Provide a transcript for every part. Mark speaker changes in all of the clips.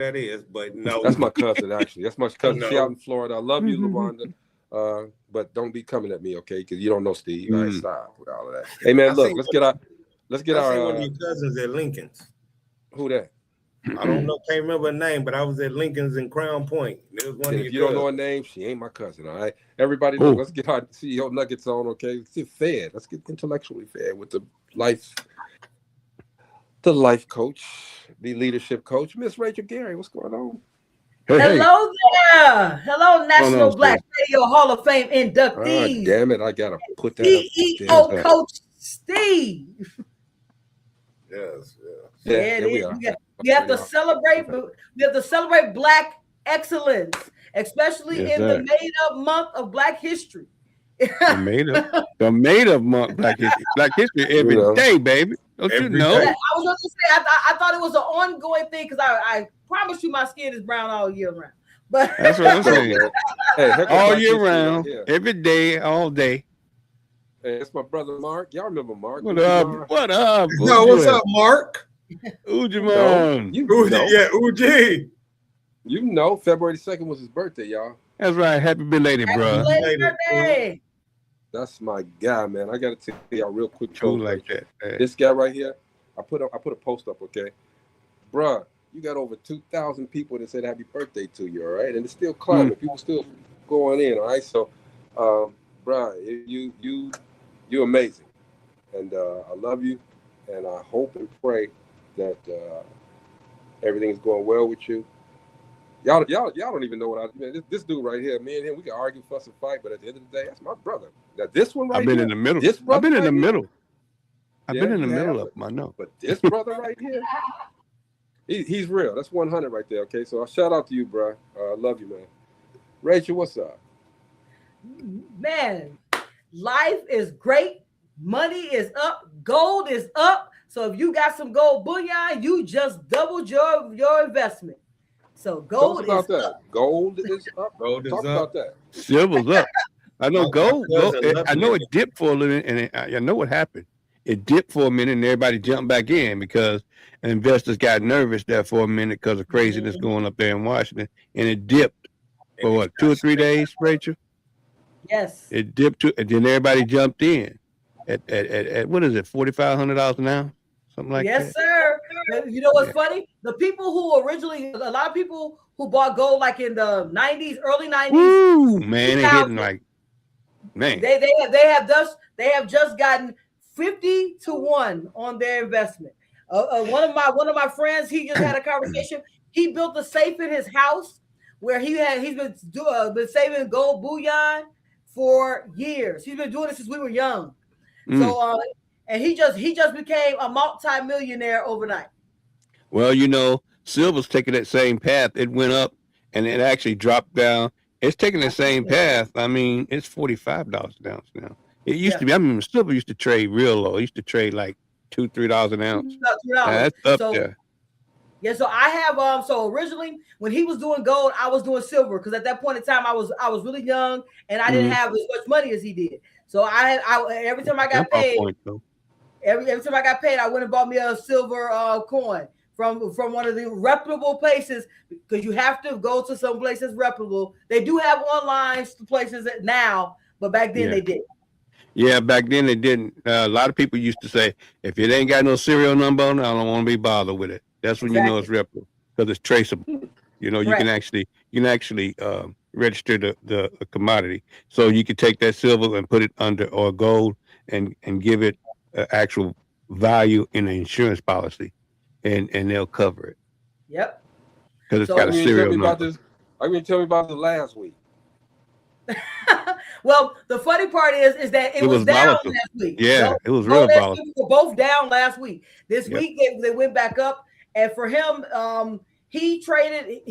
Speaker 1: that is, but no.
Speaker 2: That's my cousin, actually. That's my cousin.
Speaker 1: No.
Speaker 2: She out in Florida. I love you, LaWanda. But don't be coming at me, okay? Because you don't know Steve. All right, stop with all of that. Hey man, look, let's get our
Speaker 1: one of your cousins at Lincoln's.
Speaker 2: Who that?
Speaker 1: I don't know, can't remember her name, but I was at Lincoln's in Crown Point. It was one of
Speaker 2: if you don't know her name, she ain't my cousin. All right, everybody, look, let's get our CEO Nuggetts on, okay? Let's get fed. Let's get intellectually fed with the life coach, the leadership coach, Miss Rachel Gary. What's going on?
Speaker 3: Hello there. Hello, National Black Radio Hall of Fame inductees.
Speaker 2: Damn it, I gotta put that
Speaker 3: CEO Coach Steve.
Speaker 1: Yes.
Speaker 3: Yeah, we have to celebrate. We have to celebrate Black excellence, especially in the made-up month of Black History.
Speaker 4: the made-up month Black History every day, baby. Don't you know?
Speaker 3: I was going to say I thought it was an ongoing thing because I promise you my skin is brown all year round. But
Speaker 4: that's what I'm saying. All year round, every day, all day.
Speaker 2: Hey, it's my brother Mark. Y'all remember Mark?
Speaker 4: What up? What up?
Speaker 1: No, what's up, Mark?
Speaker 4: Ujimon.
Speaker 1: Uji.
Speaker 2: You know, February 2nd was his birthday, y'all.
Speaker 4: That's right. Happy belated, bro.
Speaker 3: Happy birthday.
Speaker 2: That's my guy, man. I gotta tell y'all real quick.
Speaker 4: Cool like that. Man.
Speaker 2: This guy right here, I put a post up, okay, bruh. You got over 2,000 people that said happy birthday to you, all right? And it's still climbing. People still going in, all right? So, bruh, you're amazing, and I love you, and I hope and pray that everything's going well with you. Y'all don't even know what I mean. This dude right here, me and him, we can argue, fuss, and fight, but at the end of the day, that's my brother. Now this one right here,
Speaker 4: I've been in the middle. I've been in the middle. I've been in the middle of my note.
Speaker 2: But this brother right here, he's real. That's 100 right there. Okay, so shout out to you, bro. I love you, man. Rachel, what's up?
Speaker 3: Man, life is great. Money is up. Gold is up. So if you got some gold bullion, you just doubled your investment. So gold is up.
Speaker 2: Gold is up. Talk about that.
Speaker 4: Silver's up. I know gold. I know it dipped for a little, and I know what happened. It dipped for a minute, and everybody jumped back in because investors got nervous there for a minute because of craziness going up there in Washington, and it dipped for what, 2 or 3 days, Rachel?
Speaker 3: Yes.
Speaker 4: It dipped and then everybody jumped in at what is it, $4,500 an ounce, something like that.
Speaker 3: Yes, sir. You know what's funny? The people who originally, a lot of people who bought gold like in the 90s, early 90s.
Speaker 4: Ooh, man, they're hitting like, man.
Speaker 3: They have just gotten 50 to 1 on their investment. One of my friends, he just had a conversation. He built a safe in his house where he's been saving gold bullion for years. He's been doing this since we were young. So and he just became a multi-millionaire overnight.
Speaker 4: Well, you know, silver's taking that same path. It went up and it actually dropped down. It's taking the same path. I mean, it's $45 an ounce now. It used to be. I mean, silver used to trade real low. It used to trade like $2-3 an ounce. That's up there.
Speaker 3: Yeah, so I have so originally when he was doing gold, I was doing silver because at that point in time I was really young and I didn't have as much money as he did. So I every time I got paid, every time I got paid, I went and bought me a silver coin from one of the reputable places because you have to go to some places reputable. They do have online places now, but back then they didn't.
Speaker 4: Yeah, back then they didn't. A lot of people used to say, if it ain't got no serial number on it, I don't want to be bothered with it. That's when you know it's reputable because it's traceable. You know, you can actually register the commodity. So you can take that silver and put it under or gold and give it actual value in an insurance policy, and they'll cover it.
Speaker 3: Yep.
Speaker 4: Because it's got a serial number.
Speaker 2: I mean, tell me about this last week.
Speaker 3: Well, the funny part is that it was down
Speaker 4: volatile.
Speaker 3: last week.
Speaker 4: Yeah, it was real volatile.
Speaker 3: We were both down last week. This week they went back up, and for him, he traded.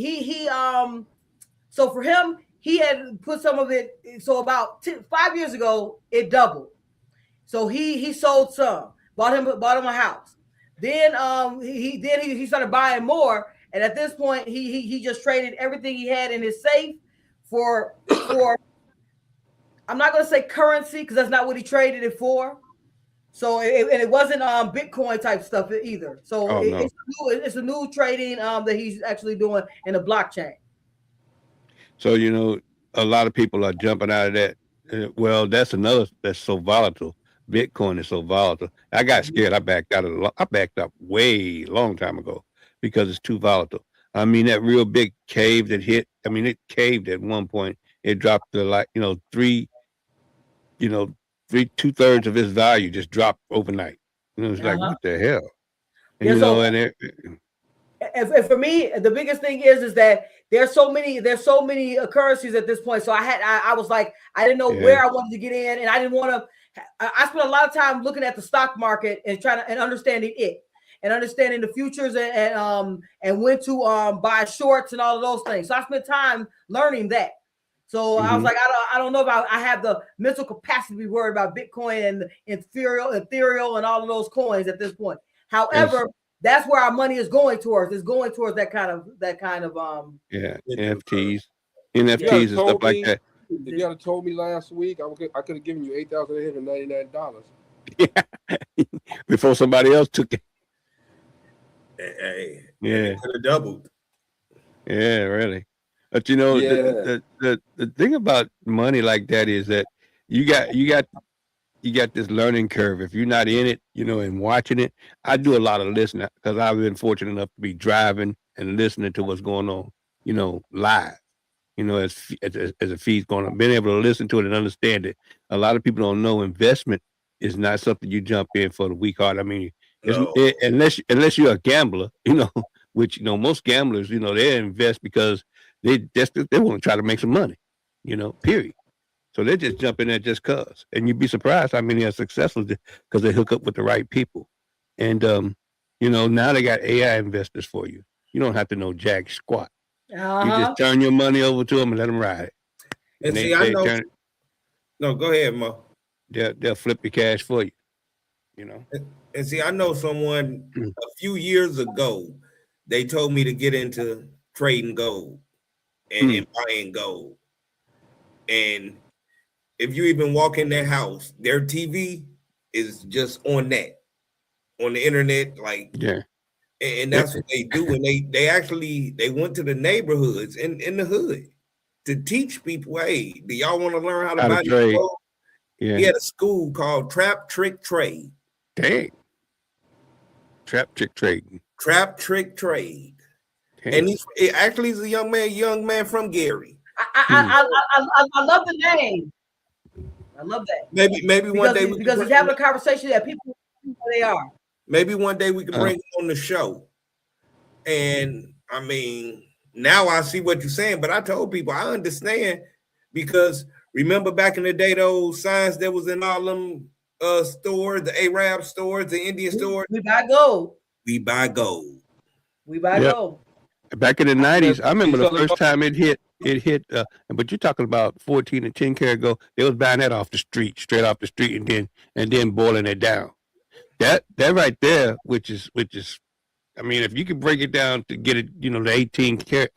Speaker 3: So for him, he had put some of it. So about 5 years ago, it doubled. So he sold some, bought him a house. Then he started buying more, and at this point, he just traded everything he had in his safe for. I'm not going to say currency because that's not what he traded it for, So and it wasn't Bitcoin type stuff either. So
Speaker 4: no.
Speaker 3: it's a new trading that he's actually doing in the blockchain.
Speaker 4: So a lot of people are jumping out of that. Well, that's so volatile. Bitcoin is so volatile. I got scared. I backed out I backed up way long time ago because it's too volatile. I mean, that real big cave that hit. I mean, it caved at one point. It dropped to like three. 2/3 of its value just dropped overnight. It's like, what the hell? And,
Speaker 3: and for me, the biggest thing is that there's so many currencies at this point. So I was like, I didn't know where I wanted to get in, and I didn't want to. I spent a lot of time looking at the stock market and trying to understanding it and understanding the futures and when to buy shorts and all of those things. So I spent time learning that. So I was like, I don't know if I have the mental capacity to be worried about Bitcoin and ethereal and all of those coins at this point. However, that's where our money is going towards. It's going towards that kind of
Speaker 4: NFTs and stuff like that.
Speaker 2: If you had told me last week, I could have given you $8,899.
Speaker 4: Yeah, before somebody else took it.
Speaker 1: Hey,
Speaker 4: yeah,
Speaker 1: could have doubled.
Speaker 4: Yeah, really. But the thing about money like that is that you got this learning curve. If you're not in it, and watching it, I do a lot of listening because I've been fortunate enough to be driving and listening to what's going on, live. As a feed's going on, being able to listen to it and understand it. A lot of people don't know investment is not something you jump in for the weak heart. I mean, unless you're a gambler, which most gamblers, they invest because they want to try to make some money, period. So they just jump in there just cause, and you'd be surprised how many are successful because they hook up with the right people. And now they got AI investors for you. You don't have to know jack squat. You just turn your money over to them and let them ride it.
Speaker 1: And see, I know. No, go ahead, Mo.
Speaker 4: They'll flip your cash for you.
Speaker 1: And see, I know someone a few years ago. They told me to get into trading gold and buying gold. And if you even walk in their house, their TV is just on the internet, and that's what they do. And they went to the neighborhoods in the hood to teach people, hey, do y'all want to learn how to buy
Speaker 4: trade?
Speaker 1: Gold? Yeah. He had a school called Trap Trick Trade.
Speaker 4: Dang. Trap Trick Trade.
Speaker 1: Trap Trick Trade. Dang. And he's a young man from Gary.
Speaker 3: I love the name. I love that.
Speaker 1: Maybe one day
Speaker 3: because he's having a conversation that people know who they are.
Speaker 1: Maybe one day we can bring him on the show. And I mean, now I see what you're saying, but I told people I understand because remember back in the day, those signs that was in all them stores, the Arab stores, the Indian stores.
Speaker 3: We buy gold.
Speaker 1: We buy gold.
Speaker 3: We buy gold.
Speaker 4: Back in the 90s, I remember the first time it hit, but you're talking about 14 and 10 karat gold. They was buying that off the street, straight off the street, and then boiling it down. That right there, which is, I mean, if you could break it down to get it, the 18 karat,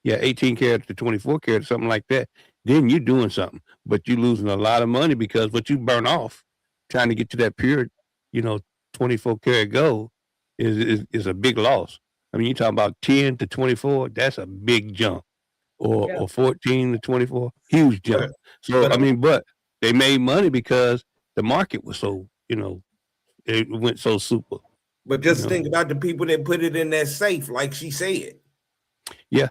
Speaker 4: 18 karat to 24 karat, or something like that, then you're doing something. But you're losing a lot of money because what you burn off trying to get to that pure, 24 karat gold is a big loss. I mean, you're talking about 10 to 24, that's a big jump. Or 14 to 24, huge jump. So, but they made money because the market was so, it went so super.
Speaker 1: But just think about the people that put it in that safe, like she said.
Speaker 4: Yeah.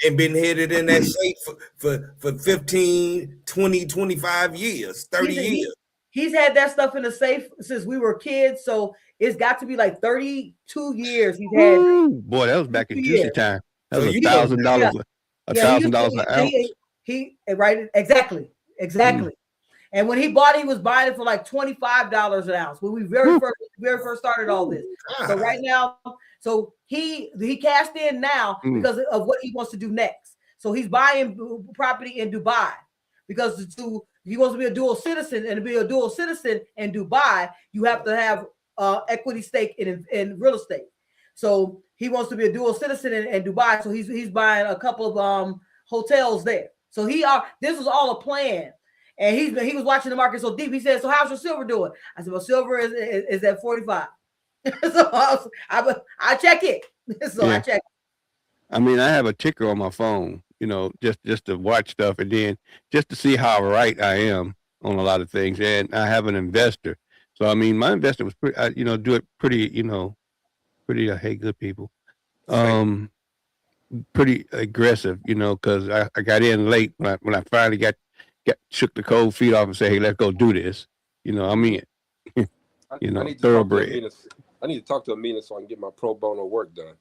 Speaker 1: And been headed in that safe for 15, 20, 25 years, 30 years.
Speaker 3: He's had that stuff in the safe since we were kids, so it's got to be like 32 years he's had.
Speaker 4: Boy, that was back in juicy time. That was $1,000. $1,000 an ounce.
Speaker 3: He right, exactly. And when he bought it, he was buying it for like $25 an ounce when we very first started all this. So right now, so he cashed in now because of what he wants to do next. So he's buying property in Dubai because he wants to be a dual citizen, and to be a dual citizen in Dubai, you have to have equity stake in real estate. So he wants to be a dual citizen in Dubai. So he's buying a couple of hotels there. So this was all a plan. And he was watching the market so deep. He said, "So how's your silver doing?" I said, "Well, silver is at 45." So I check it. So I check.
Speaker 4: I mean, I have a ticker on my phone, just to watch stuff, and then just to see how right I am on a lot of things. And I have an investor, so I mean, my investor was pretty, do it pretty, pretty. Hey, good people, pretty aggressive, because I got in late when I finally got shook the cold feet off and said, "Hey, let's go do this." I'm in.
Speaker 2: I need to
Speaker 4: thoroughbred.
Speaker 2: I need to talk to Amina so I can get my pro bono work done.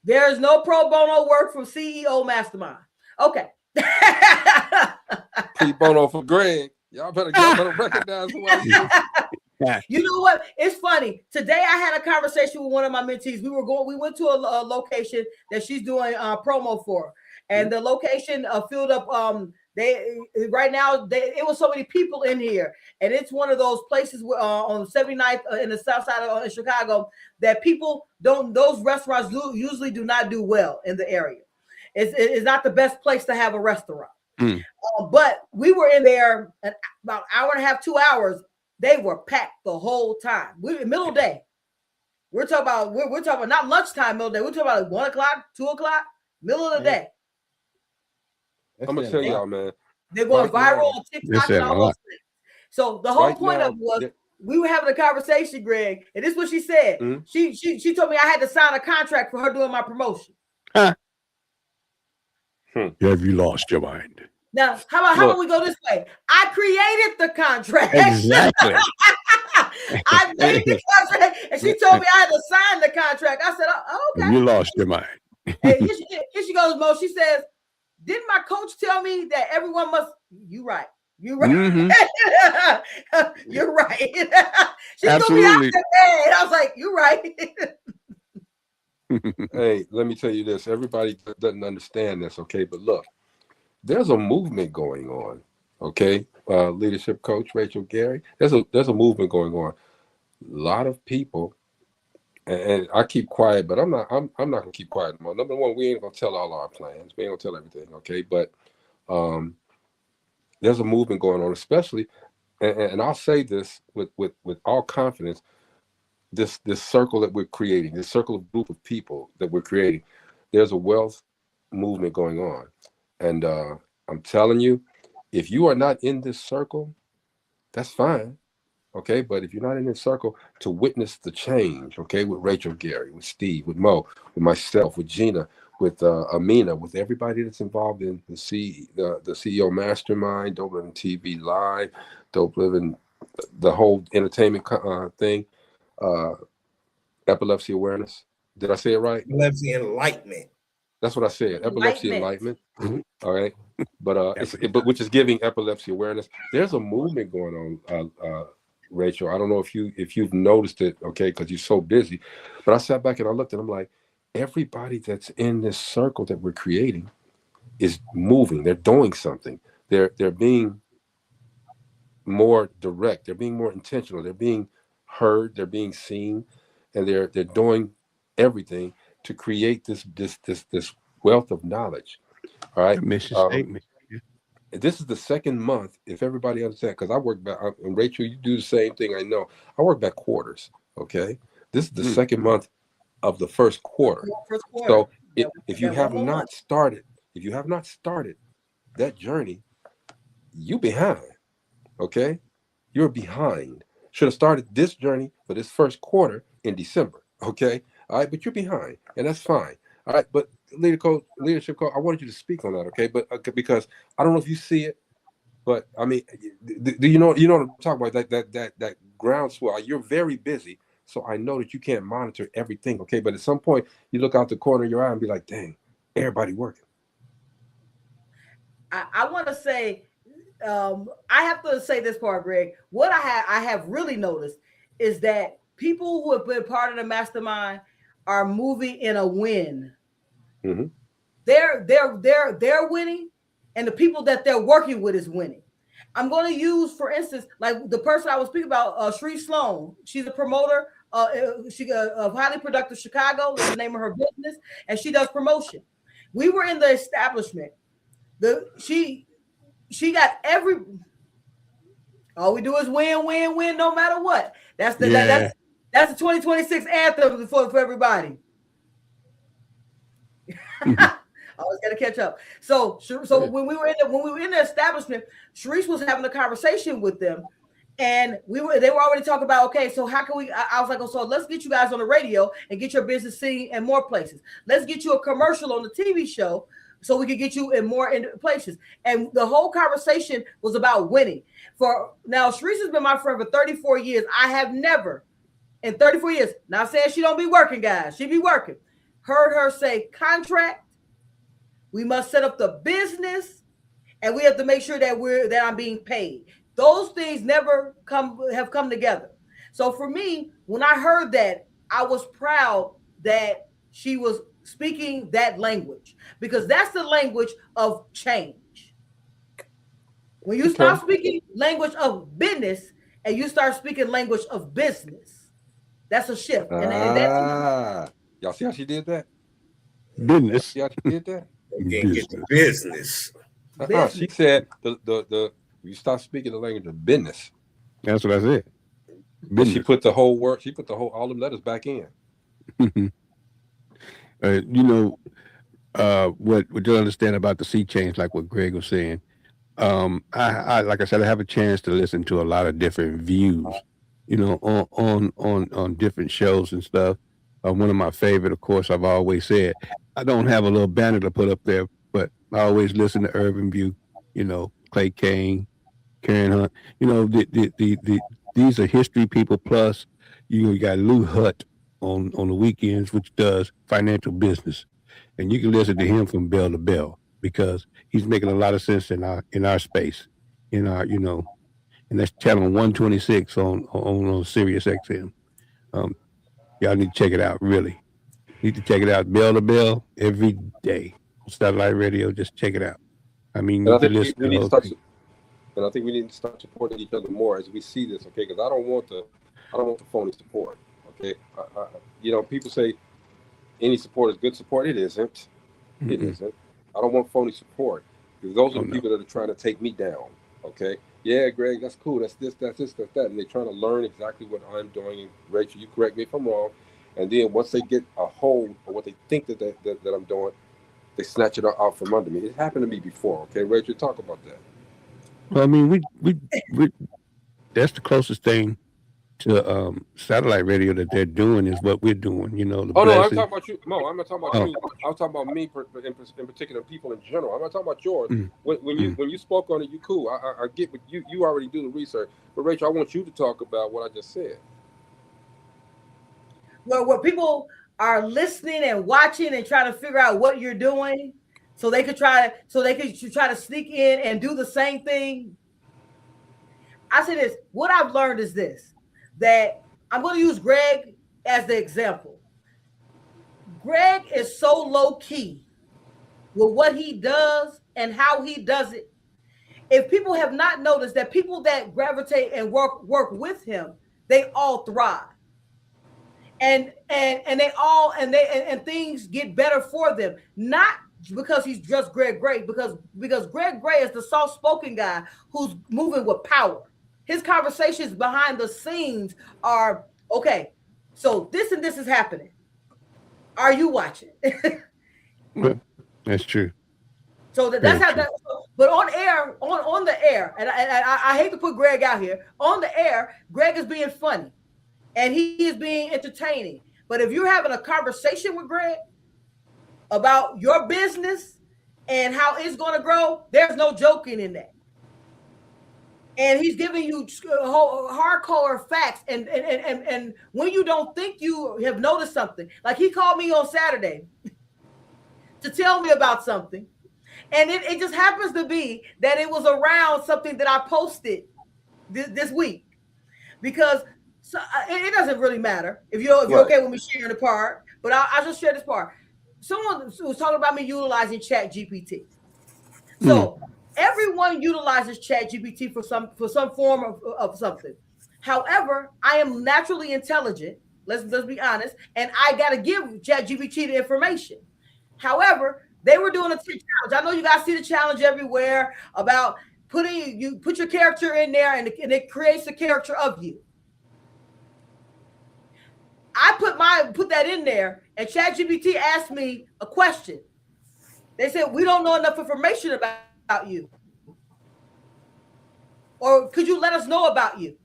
Speaker 3: There is no pro bono work from CEO Mastermind. Okay.
Speaker 2: Pro bono for Greg. Y'all better recognize who I am.
Speaker 3: You know what? It's funny. Today I had a conversation with one of my mentees. We went to a location that she's doing promo for, and the location filled up. It was so many people in here, and it's one of those places on 79th in the south side of Chicago that people don't. Those restaurants usually do not do well in the area. It's not the best place to have a restaurant. But we were in there about an hour and a half, 2 hours. They were packed the whole time. We're in middle of the day. We're talking about not lunchtime, middle of the day. We're talking about like 1 o'clock, 2 o'clock, middle of the day.
Speaker 2: I'm gonna tell y'all, man.
Speaker 3: They're going viral on TikTok and all those things. So the whole point of it was we were having a conversation, Greg, and this is what she said. She told me I had to sign a contract for her doing my promotion.
Speaker 4: Have you lost your mind?
Speaker 3: Now, how about we go this way? I created the contract.
Speaker 4: Exactly.
Speaker 3: I made the contract, and she told me I had to sign the contract. I said, "Oh, okay."
Speaker 4: You lost your mind.
Speaker 3: Hey, here she goes, Mo. She says, "Didn't my coach tell me that everyone must?" You right. You're right. You're right. She threw me out the bed. I was like, "You're right."
Speaker 2: Hey, let me tell you this. Everybody doesn't understand this, okay? But look, there's a movement going on, okay? Leadership coach Rachel Gary. There's a movement going on. A lot of people, and I keep quiet, but I'm not gonna keep quiet anymore. Number one, we ain't gonna tell all our plans. We ain't gonna tell everything, okay? But there's a movement going on, especially, and I'll say this with all confidence. This circle that we're creating, this circle of group of people that we're creating, there's a wealth movement going on. And I'm telling you, if you are not in this circle, that's fine. Okay. But if you're not in this circle to witness the change, okay, with Rachel Gary, with Steve, with Mo, with myself, with Gina, with Amina, with everybody that's involved in the CEO Mastermind, Dope Living TV Live, Dope Living, the whole entertainment thing, epilepsy awareness. Did I say it right?
Speaker 1: Epilepsy enlightenment.
Speaker 2: That's what I said. Epilepsy enlightenment. All right, but which is giving epilepsy awareness. There's a movement going on, Rachel. I don't know if you've noticed it, okay, because you're so busy. But I sat back and I looked and I'm like, everybody that's in this circle that we're creating is moving. They're doing something. They're being more direct. They're being more intentional. They're being heard. They're being seen, and they're doing everything to create this wealth of knowledge. All right.
Speaker 4: Mission statement.
Speaker 2: This is the second month, if everybody understands, because I work back, and Rachel, you do the same thing. I know. I work back quarters. Okay. This is the second month of the first quarter. So if you have not started that journey, you behind. Okay. You're behind. Should have started this journey for this first quarter in December. Okay. All right. But you're behind, and that's fine. All right. But leadership coach, I wanted you to speak on that. Okay. But because I don't know if you see it, but I mean, do you know what I'm talking about? That groundswell. You're very busy. So I know that you can't monitor everything. Okay. But at some point you look out the corner of your eye and be like, dang, everybody working.
Speaker 3: I want to say, I have to say this part, Greg. What I have really noticed is that people who have been part of the mastermind are moving in a win. Mm-hmm. They're winning, and the people that they're working with is winning. I'm going to use, for instance, like the person I was speaking about, Shree Sloan. She's a promoter. She of Highly Productive Chicago is the name of her business, and she does promotion. We were in the establishment. She got All we do is win, win, win, no matter what. That's the
Speaker 4: Yeah.
Speaker 3: that's the 2026 anthem for everybody. I was gonna catch up. So when we were in the establishment, Sharice was having a conversation with them, and they were already talking about, okay, so how can we? I was like, oh, so let's get you guys on the radio and get your business seen in more places. Let's get you a commercial on the TV show so we can get you in more places. And the whole conversation was about winning. For now, Sharice has been my friend for 34 years. I have never in 34 years, not saying she don't be working, guys, she be working, heard her say contract. We must set up the business, and we have to make sure that I'm being paid. Those things never have come together. So for me, when I heard that, I was proud that she was speaking that language, because that's the language of change. When you stop speaking language of business and you start speaking language of business, that's a shift.
Speaker 2: Y'all see how she did that?
Speaker 4: Business.
Speaker 2: See how she did that?
Speaker 1: Can't get the business.
Speaker 2: She said the you stop speaking the language of business.
Speaker 4: That's what I said.
Speaker 2: But she put the whole word. She put all them letters back in.
Speaker 4: What you understand about the sea change, like what Greg was saying. I like I said, I have a chance to listen to a lot of different views, on different shows and stuff. One of my favorite, of course, I've always said, I don't have a little banner to put up there, but I always listen to Urban View, Clay Kane, Karen Hunt, these are history people. Plus, you got Lou Hutt on the weekends, which does financial business, and you can listen to him from bell to bell because he's making a lot of sense in our space, and that's channel 126 on Sirius XM. Y'all need to check it out. Really, need to check it out. Bell to bell every day on satellite radio. Just check it out. I mean,
Speaker 2: and I think we need to start. And I think we need to start supporting each other more as we see this. Okay, because I don't want the phony support. Okay, people say any support is good support. It isn't. Mm-hmm. It isn't. I don't want phony support, because those are the people that are trying to take me down. Okay. Yeah, Greg, that's cool. That's this, that's that. And they're trying to learn exactly what I'm doing. And Rachel, you correct me if I'm wrong. And then once they get a hold of what they think that I'm doing, they snatch it out from under me. It happened to me before. Okay, Rachel, talk about that.
Speaker 4: Well, I mean, we that's the closest thing to satellite radio that they're doing is what we're doing.
Speaker 2: No, I'm talking about you. No, I'm not talking about you. I'm talking about me in particular, people in general. I'm not talking about yours. Mm-hmm. When you spoke on it, you cool. I get what you already do the research. But Rachel, I want you to talk about what I just said.
Speaker 3: Well, where people are listening and watching and trying to figure out what you're doing, so they could try to sneak in and do the same thing. I say this. What I've learned is this. That I'm going to use Greg as the example. Greg is so low key with what he does and how he does it. If people have not noticed that people that gravitate and work with him, they all thrive. And things get better for them. Not because he's just Greg Gray, because Greg Gray is the soft-spoken guy who's moving with power. His conversations behind the scenes are, okay, so this and this is happening. Are you watching?
Speaker 4: That's true.
Speaker 3: So that's how that. But on air, on the air, and I hate to put Greg out here. On the air, Greg is being funny, and he is being entertaining. But if you're having a conversation with Greg about your business and how it's going to grow, there's no joking in that. And he's giving you hardcore facts. And when you don't think you have noticed something, like he called me on Saturday to tell me about something. And it just happens to be that it was around something that I posted this week. Because it doesn't really matter if you're okay with me sharing the part, but I'll just share this part. Someone was talking about me utilizing Chat GPT. So everyone utilizes Chat GPT for some form of something. However, I am naturally intelligent. Let's be honest, and I got to give Chat GPT the information. However, they were doing a challenge. I know you guys see the challenge everywhere about you put your character in there, and it creates a character of you. I put that in there, and ChatGPT asked me a question. They said, we don't know enough information about you. Or could you let us know about you?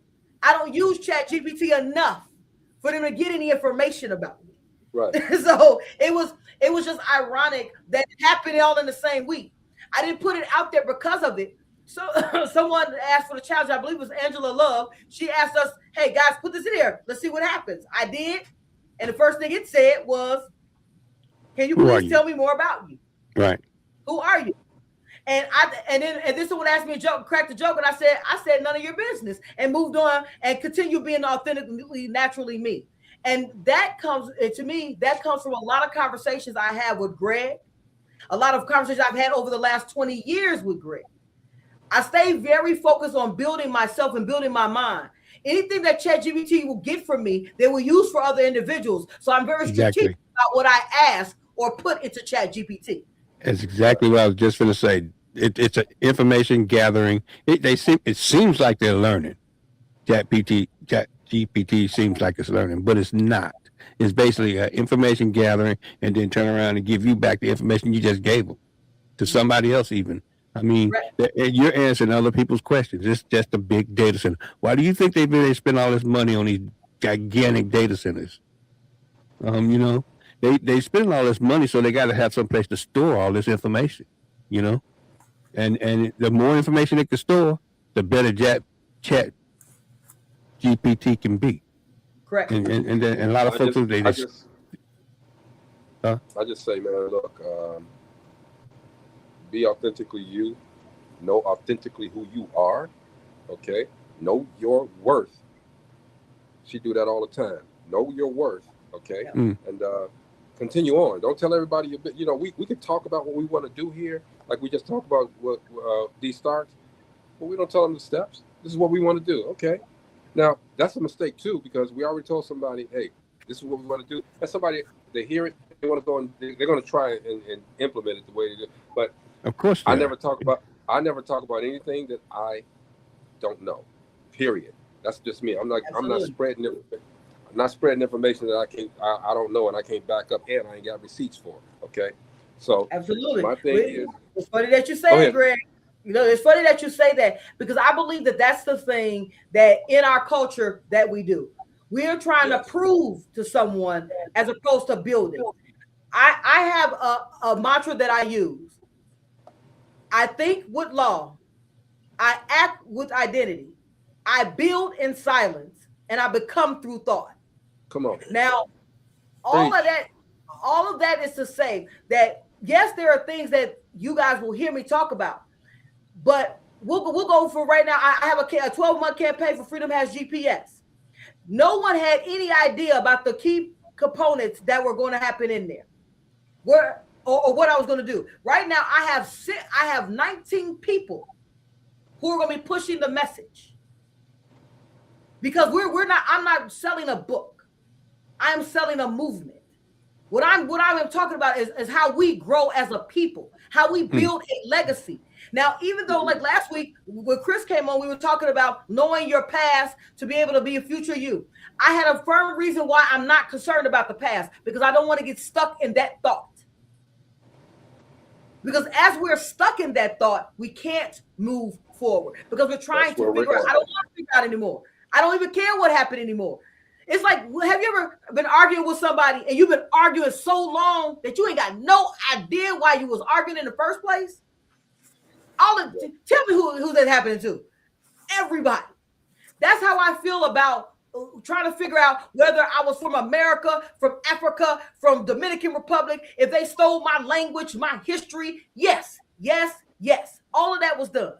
Speaker 3: I don't use ChatGPT enough for them to get any information about me.
Speaker 2: Right.
Speaker 3: So it was just ironic that it happened all in the same week. I didn't put it out there because of it. So someone asked for the challenge. I believe it was Angela Love. She asked us, hey guys, put this in here. Let's see what happens. I did. And the first thing it said was, can you please tell me more about you?
Speaker 4: Right.
Speaker 3: Who are you? And then someone asked me a joke, cracked a joke, and I said none of your business, and moved on and continue being authentically, naturally me. And that comes to me. That comes from a lot of conversations I have with Greg, a lot of conversations I've had over the last 20 years with Greg. I stay very focused on building myself and building my mind. Anything that ChatGPT will get from me, they will use for other individuals. So I'm very strategic about what I ask or put into ChatGPT.
Speaker 4: That's exactly what I was just going to say. It's an information gathering. It seems like they're learning. ChatGPT seems like it's learning, but it's not. It's basically information gathering, and then turn around and give you back the information you just gave them to somebody else. Even I mean, you're answering other people's questions. It's just a big data center. Why do you think they spend all this money on these gigantic data centers? You know, they spend all this money, so they got to have some place to store all this information. You know, and the more information it can store, the better Chat GPT can be.
Speaker 3: Correct.
Speaker 4: And a lot of folks
Speaker 2: I just say, man, look, be authentically you, know authentically who you are, okay? Know your worth. She do that all the time. Know your worth, okay? And continue on. Don't tell everybody, you know, we can talk about what we want to do here, like we just talked about what these starts, but we don't tell them the steps. This is what we want to do, okay? Now, that's a mistake too, because we already told somebody, hey, this is what we want to do. And somebody, they hear it, they want to go and they're going to try and implement it the way they do. But
Speaker 4: of course,
Speaker 2: I never talk about anything that I don't know. Period. That's just me. I'm not spreading information that I don't know and I can't back up and I ain't got receipts for. Okay. So
Speaker 3: absolutely.
Speaker 2: My thing is,
Speaker 3: it's funny that you say it, Greg. You know, it's funny that you say that, because I believe that that's the thing that in our culture that we do. We're trying to prove to someone as opposed to building. I have a mantra that I use. I think with law. I act with identity. I build in silence, and I become through thought.
Speaker 2: Come on.
Speaker 3: Now, all of that is to say that, yes, there are things that you guys will hear me talk about. But we'll go for right now. I have a 12-month campaign for Freedom Has GPS. No one had any idea about the key components that were going to happen in there, or what I was going to do. Right now, I have 19 people who are going to be pushing the message, because I'm not selling a book. I am selling a movement. What I'm talking about is how we grow as a people, how we build a legacy. Now, even though like last week when Chris came on, we were talking about knowing your past to be able to be a future you. I had a firm reason why I'm not concerned about the past, because I don't want to get stuck in that thought. Because as we're stuck in that thought, we can't move forward, because we're trying to figure out. I don't want to figure out anymore. I don't even care what happened anymore. It's like, have you ever been arguing with somebody and you've been arguing so long that you ain't got no idea why you was arguing in the first place? Tell me who that's happening to. Everybody. That's how I feel about trying to figure out whether I was from America, from Africa, from Dominican Republic, if they stole my language, my history. Yes. All of that was done.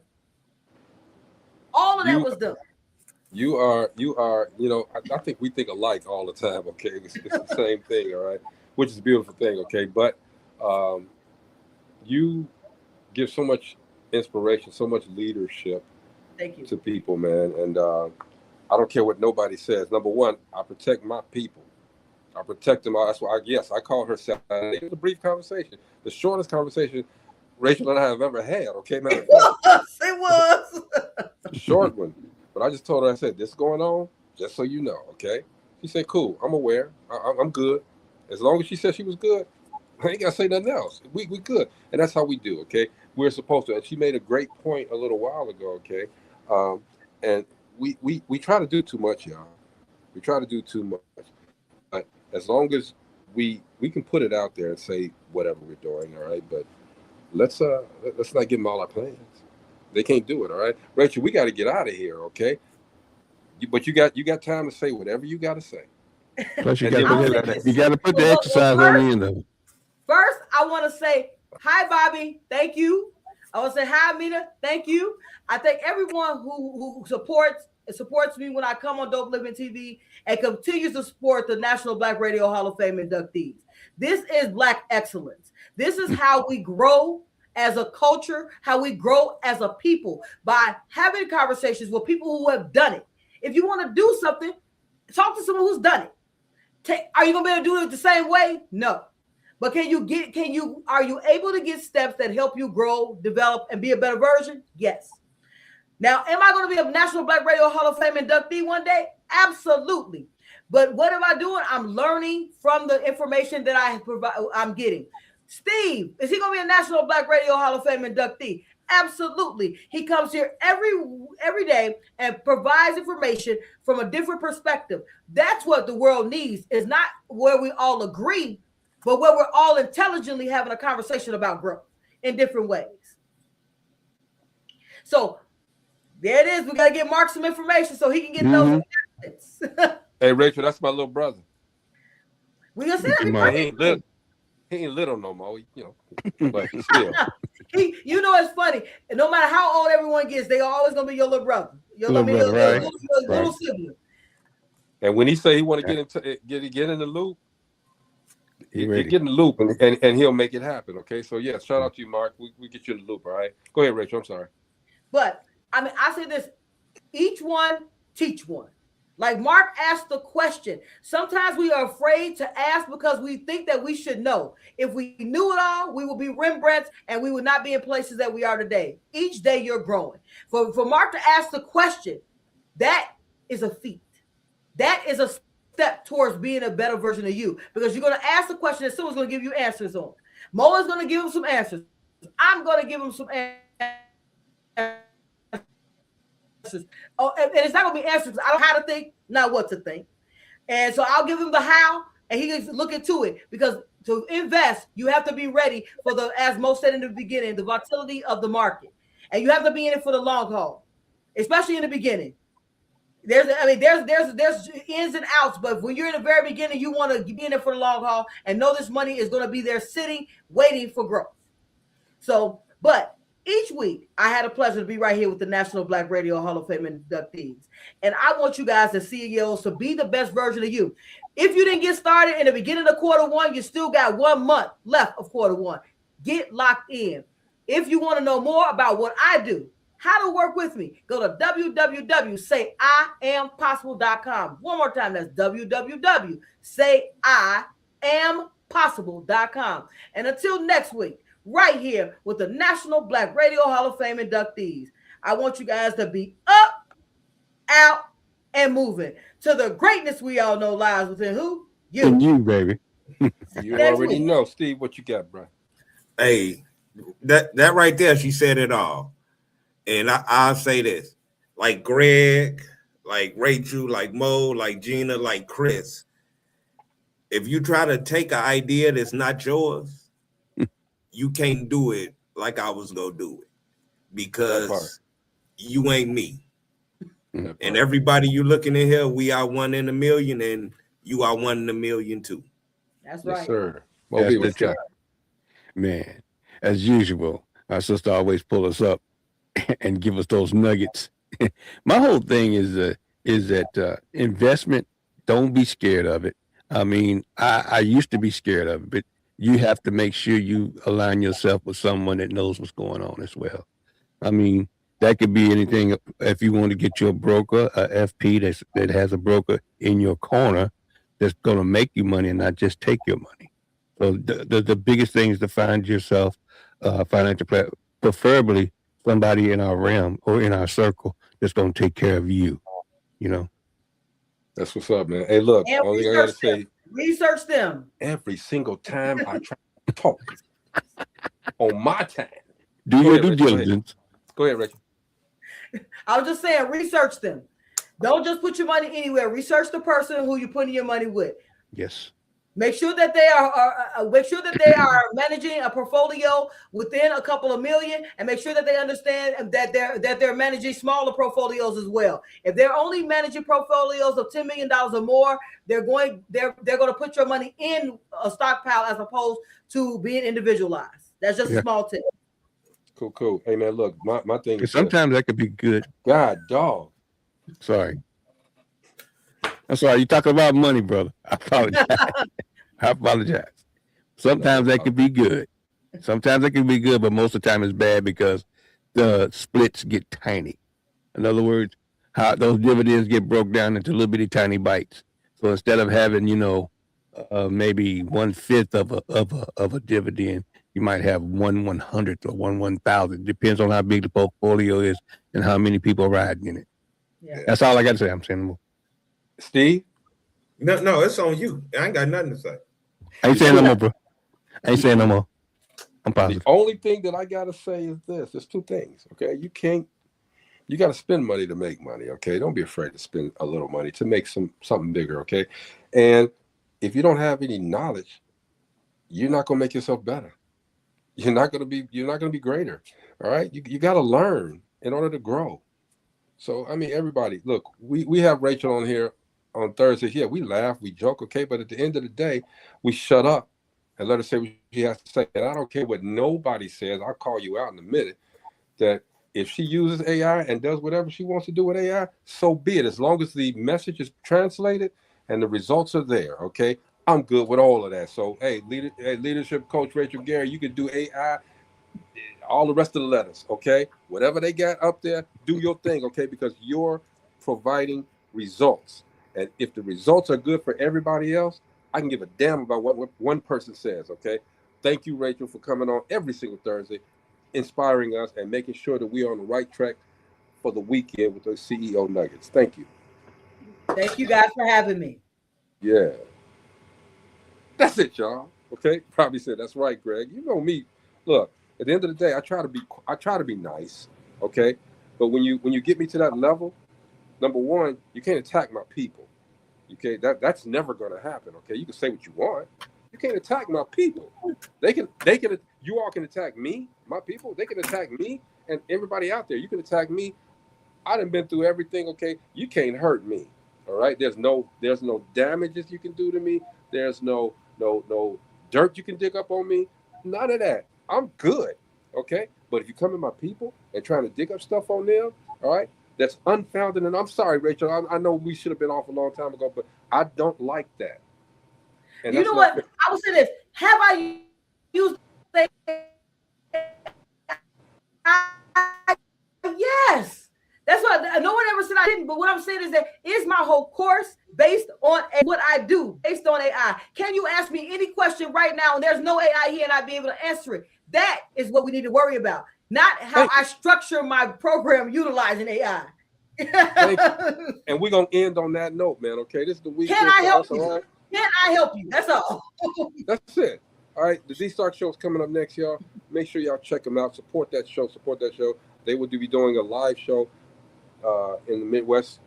Speaker 3: You are, you know, I think we think alike all the time, okay? It's the same thing, all right? Which is a beautiful thing, okay? But you give so much inspiration, so much leadership to people, man. And I don't care what nobody says. Number one, I protect my people. I protect them all. That's why I called her Saturday. It was a brief conversation. The shortest conversation Rachel and I have ever had, okay, man? It was.
Speaker 2: Short one. But I just told her, I said, this going on, just so you know, okay? She said, cool, I'm aware. I'm good. As long as she said she was good, I ain't got to say nothing else. We good. And that's how we do, okay? We're supposed to. And she made a great point a little while ago, okay? And we try to do too much, y'all. We try to do too much. But as long as we can put it out there and say whatever we're doing, all right? But let's not give them all our plans. They can't do it, all right? Rachel, we got to get out of here, okay? But you got time to say whatever you got to say.
Speaker 4: Plus, you got to put the exercise on the end of it.
Speaker 3: First, I want to say hi, Bobby. Thank you. I want to say hi, Amina. Thank you. I thank everyone who supports me when I come on Dope Living TV and continues to support the National Black Radio Hall of Fame inductees. This is Black excellence. This is how we grow as a culture, how we grow as a people, by having conversations with people who have done it. If you want to do something, talk to someone who's done it. Are you gonna be able to do it the same way? No. But are you able to get steps that help you grow, develop, and be a better version? Yes. Now, am I going to be a National Black Radio Hall of Fame inductee one day? Absolutely. But what am I doing? I'm learning from the information that I'm getting. Steve, is he going to be a National Black Radio Hall of Fame inductee? Absolutely. He comes here every day and provides information from a different perspective. That's what the world needs, is not where we all agree, but where we're all intelligently having a conversation about growth in different ways. So there it is. We got to get Mark some information so he can get those benefits.
Speaker 2: Hey, Rachel, that's my little brother.
Speaker 3: We gonna say that.
Speaker 2: He ain't little no more, you know, but still.
Speaker 3: It's funny. No matter how old everyone gets, they are always gonna be your little brother. Your little sibling.
Speaker 2: And when he say he want to get in the loop, get in the loop, and he'll make it happen. Okay, so yeah, shout out to you, Mark. We get you in the loop. All right, go ahead, Rachel. I'm sorry.
Speaker 3: But I mean, I say this: each one teach one. Like Mark asked the question. Sometimes we are afraid to ask because we think that we should know. If we knew it all, we would be Rembrandts and we would not be in places that we are today. Each day you're growing. For Mark to ask the question, that is a feat. That is a step towards being a better version of you, because you're going to ask the question and someone's going to give you answers on. Mo is going to give him some answers. I'm going to give him some answers. Oh, and it's not gonna be answers. I don't know how to think, not what to think. And so I'll give him the how, and he can look into it, because to invest, you have to be ready for as Mo said in the beginning, the volatility of the market. And you have to be in it for the long haul, especially in the beginning. There's ins and outs, but when you're in the very beginning, you want to be in it for the long haul and know this money is going to be there sitting, waiting for growth. So, but each week, I had a pleasure to be right here with the National Black Radio Hall of Fame inductees. And I want you guys to CEOs to be the best version of you. If you didn't get started in the beginning of quarter one, you still got 1 month left of quarter one. Get locked in. If you want to know more about what I do, how to work with me, go to www.sayiampossible.com. One more time, that's www.sayiampossible.com. And until next week, right here with the National Black Radio Hall of Fame inductees, I want you guys to be up, out, and moving to the greatness we all know lies within who? You.
Speaker 4: And you, baby.
Speaker 2: You already know. Steve, what you got, bro?
Speaker 1: Hey, that right there, she said it all. And I'll say this, like Greg, like Rachel, like Mo, like Gina, like Chris, if you try to take an idea that's not yours, you can't do it like I was going to do it, because you ain't me. And everybody you looking in here, we are 1 in a million, and you are 1 in a million too.
Speaker 3: That's right.
Speaker 2: Yes, sir.
Speaker 4: That's the man, as usual, our sister always pull us up and give us those nuggets. My whole thing is that investment, don't be scared of it. I mean, I used to be scared of it, but you have to make sure you align yourself with someone that knows what's going on as well. I mean, that could be anything. If you want to get your broker, a FP that has a broker in your corner that's going to make you money and not just take your money. So the biggest thing is to find yourself financial plan, preferably somebody in our realm or in our circle that's going to take care of you. You know.
Speaker 2: That's what's up, man. Hey, look,
Speaker 3: And
Speaker 2: only thing I gotta say,
Speaker 3: research them.
Speaker 2: every single time I try to talk on my time.
Speaker 4: Do your due diligence.
Speaker 2: Go ahead, Rachel.
Speaker 3: I was just saying, research them. Don't just put your money anywhere. Research the person who you're putting your money with.
Speaker 4: Yes.
Speaker 3: Make sure that they are managing a portfolio within a couple of million, and make sure that they understand that they're managing smaller portfolios as well. If they're only managing portfolios of $10 million or more, they're going to put your money in a stockpile as opposed to being individualized. That's just a small tip.
Speaker 2: Cool. Hey man, look, my thing is
Speaker 4: sometimes that could be good.
Speaker 2: God dog.
Speaker 4: Sorry. I'm sorry. You're talking about money, brother. I apologize. Sometimes that could be good. Sometimes it can be good, but most of the time it's bad because the splits get tiny. In other words, how those dividends get broke down into little bitty tiny bites. So instead of having, maybe 1/5 of a dividend, you might have 1/100th or 1/1000. Depends on how big the portfolio is and how many people are riding in it. Yeah. That's all I got to say. I'm saying more.
Speaker 2: Steve?
Speaker 1: No, it's on you. I ain't got nothing to say.
Speaker 4: I ain't saying no more, bro. I ain't saying no more. I'm positive.
Speaker 2: The only thing that I gotta say is this: there's two things. Okay, you got to spend money to make money. Okay, don't be afraid to spend a little money to make something bigger. Okay, and if you don't have any knowledge, you're not gonna make yourself better. You're not gonna be greater. All right, you got to learn in order to grow. So I mean, everybody, look, we have Rachel on here on Thursdays. Yeah, we laugh, we joke, okay, but at the end of the day, we shut up and let her say what she has to say. And I don't care what nobody says. I'll call you out in a minute. That if she uses AI and does whatever she wants to do with AI, so be it. As long as the message is translated and the results are there, okay? I'm good with all of that. So, hey, leadership coach Rachel Gary, you can do AI, all the rest of the letters, okay? Whatever they got up there, do your thing, okay? Because you're providing results. And if the results are good for everybody else, I can give a damn about what one person says, okay? Thank you, Rachel, for coming on every single Thursday, inspiring us and making sure that we are on the right track for the weekend with those CEO Nuggets. Thank you.
Speaker 3: Thank you guys for having me.
Speaker 2: Yeah. That's it, y'all. Okay? Probably said, that's right, Greg. You know me. Look, at the end of the day, I try to be nice, okay? But when you get me to that level, number one, you can't attack my people. Okay, that's never gonna happen. Okay, you can say what you want. You can't attack my people. They can. You all can attack me, my people. They can attack me and everybody out there. You can attack me. I done been through everything. Okay, you can't hurt me. All right. There's no damages you can do to me. There's no dirt you can dig up on me. None of that. I'm good. Okay. But if you come in my people and trying to dig up stuff on them, all right, that's unfounded. And I'm sorry, Rachel. I know we should have been off a long time ago, but I don't like that.
Speaker 3: And you know what? I would say this. Have I used yes. That's what no one ever said I didn't. But what I'm saying is that is my whole course based on what I do, based on AI. Can you ask me any question right now and there's no AI here and I'd be able to answer it? That is what we need to worry about, not how I structure my program utilizing AI.
Speaker 2: And we're gonna end on that note, man. Okay, this is the weekend.
Speaker 3: Can I help you? Right? Can I help you? That's all.
Speaker 2: That's it. All right, the D-Stock show is coming up next, y'all. Make sure y'all check them out. Support that show. They will be doing a live show in the Midwest.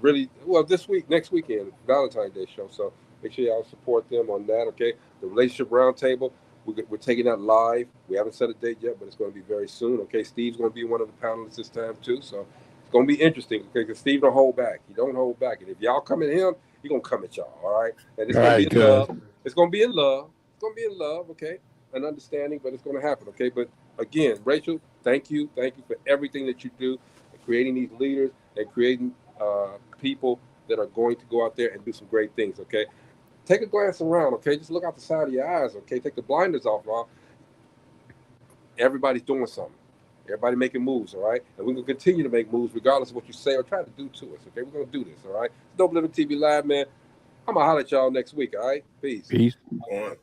Speaker 2: Really, well, next weekend, Valentine's Day show. So make sure y'all support them on that. Okay, the Relationship Roundtable. We're taking that live. We haven't set a date yet, but it's going to be very soon. Okay, Steve's going to be one of the panelists this time too. So it's going to be interesting. Okay, because Steve don't hold back. He don't hold back. And if y'all come at him, he going to come at y'all. All right. And it's going to be in love. It's going to be in love. It's going to be in love. Okay, and understanding, but it's going to happen. Okay, but again, Rachel, thank you for everything that you do, creating these leaders and creating people that are going to go out there and do some great things. Okay. Take a glance around, okay? Just look out the side of your eyes, okay? Take the blinders off, y'all. Everybody's doing something. Everybody making moves, all right? And we're going to continue to make moves regardless of what you say or try to do to us, okay? We're going to do this, all right? Dope Living TV Live, man. I'm going to holler at y'all next week, all right? Peace.
Speaker 4: Peace.
Speaker 1: All right.